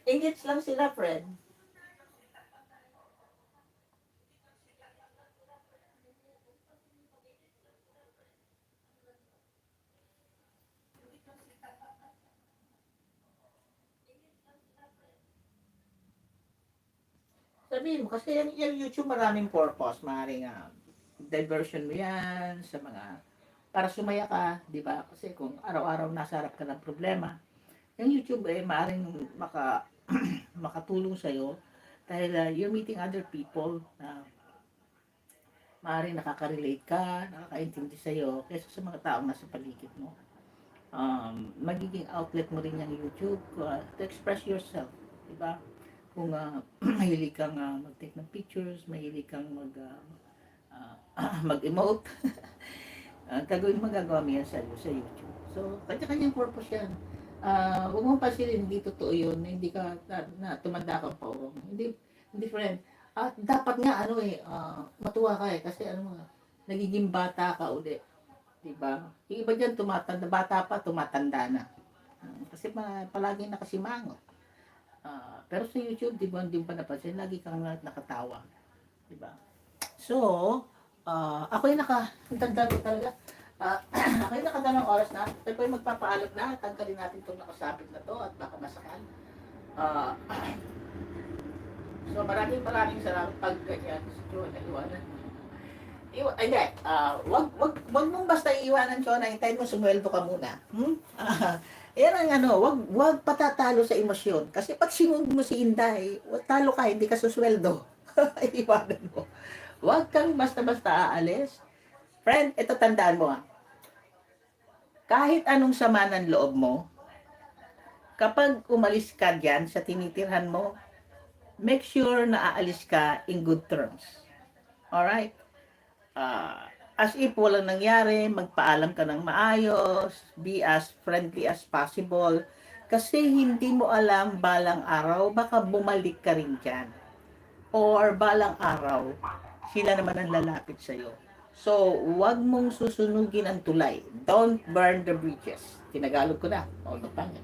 Engage lang sila, friend. Sabihin mo, kasi yung YouTube maraming purpose. Maaaring diversion mo yan sa mga, para sumaya ka, di ba? Kasi kung araw-araw nasa harap ka ng problema, yung YouTube eh maaaring makatulong sa'yo dahil you're meeting other people na maaaring nakaka-relate ka, nakakaintindi sa'yo kaysa sa mga taong nasa paligid mo. Magiging outlet mo rin yung YouTube to express yourself, di ba? Kung mahilig kang mag-take ng pictures, mahilig kang mag-emote, gagawin magagawa mo yan sa YouTube. So, kanya-kanyang purpose yan. Huwag mong pasilin, hindi totoo yun, hindi ka tumanda ka pa. Hindi friend. At dapat nga, matuwa ka kasi nagiging bata ka uli. Diba? Yung iba dyan, bata pa, tumatanda na. Kasi palagi nakasimangot. Pero sa YouTube, di ba, hindi pa napansin, lagi kang nakatawa. Diba? So, ako yung tanda ko talaga. Ako yung nakadalawang oras na. Tayo po yung magpapaalam na. Tanggalin natin itong nakasabit na to at baka masakan. Uh, so, maraming salamat pag ganyan. So, naiwanan. Hindi. Wag mong basta iiwanan ko na hintayin mo sumweldo ka muna. Yan ang wag patatalo sa emosyon. Kasi pag sinunod mo si Inday, talo ka, hindi ka susweldo. Iwanan mo. Wag kang basta-basta aalis. Friend, ito tandaan mo kahit anong sama ng loob mo, kapag umalis ka dyan sa tinitirhan mo, make sure na aalis ka in good terms. Alright? As if walang nangyari, magpaalam ka ng maayos, be as friendly as possible, kasi hindi mo alam balang araw, baka bumalik ka rin dyan. Or balang araw, sila naman ang lalapit sa'yo. So, wag mong susunugin ang tulay. Don't burn the bridges. Tinagalog ko na. Pangit.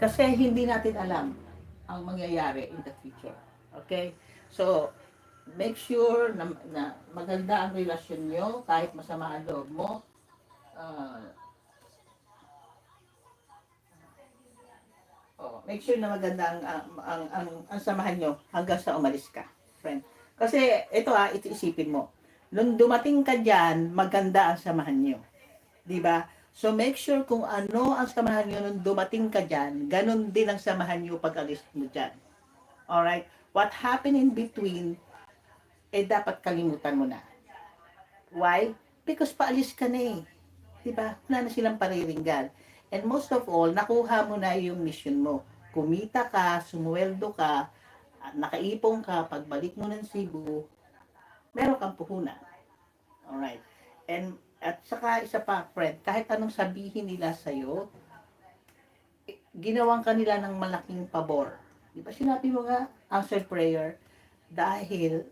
Kasi hindi natin alam ang mangyayari in the future. Okay? So, make sure na maganda ang relasyon nyo kahit masama ang loob mo. Make sure na maganda ang samahan nyo hanggang sa umalis ka, friend. Kasi ito isipin mo. Nung dumating ka diyan, maganda ang samahan nyo. 'Di ba? So make sure kung ano ang samahan nyo nung dumating ka diyan, ganun din ang samahan nyo pag alis mo diyan. Alright? What happened in between, dapat kalimutan mo na. Why? Because paalis ka na eh. 'Di ba? Wala na silang pariringgan. And most of all, nakuha mo na yung mission mo. Kumita ka, sumweldo ka, nakaipon ka, pagbalik mo ng Cebu, meron kang puhunan. Alright. At saka isa pa, friend, kahit anong sabihin nila sa'yo, ginawan ka nila ng malaking pabor. Di ba sinabi mo nga, answer prayer, dahil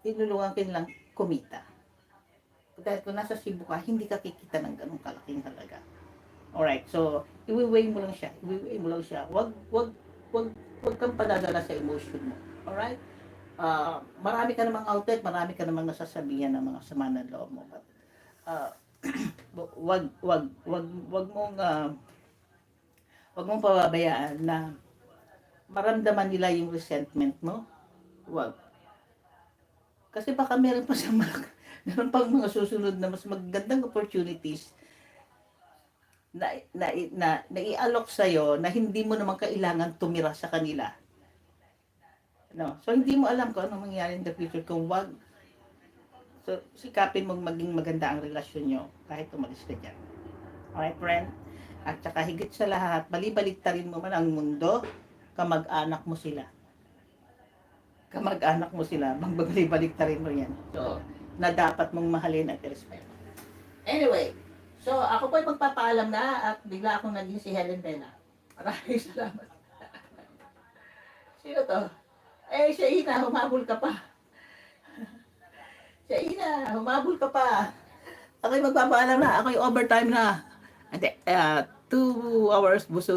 tinulungan ka nilang kumita. Dahil kung nasa Cebu ka, hindi ka kikita ng ganong kalaking halaga. Alright, so, iwi-weigh mo lang siya. Iwi-weigh mo lang siya. Wag kang padadala sa emotion mo. Alright? Marami ka namang outlet, marami ka namang nasasabihan ng mga sama ng loob mo. But, wag mong pababayaan na maramdaman nila yung resentment mo. Wag. Kasi baka meron pa sa meron pang mga susunod na mas magandang opportunities na i-alok sa'yo na hindi mo naman kailangan tumira sa kanila. No? So, hindi mo alam kung ano mangyayari in the future kung wag. So, sikapin mong maging maganda ang relasyon nyo kahit umalis ka dyan. Alright, friend? At saka higit sa lahat, balibaliktarin mo man ang mundo, kamag-anak mo sila. Kamag-anak mo sila, balibaliktarin mo yan. So, na dapat mong mahalin at respect. Anyway, so ako po ay magpapaalam na at bigla akong naging si Helen Bella. Maraming salamat. Sino to? Siya Ina, humabol ka pa. Siya Ina, humabol ka pa. Ako'y magpapaalam na, ako'y overtime na. 2 hours busog.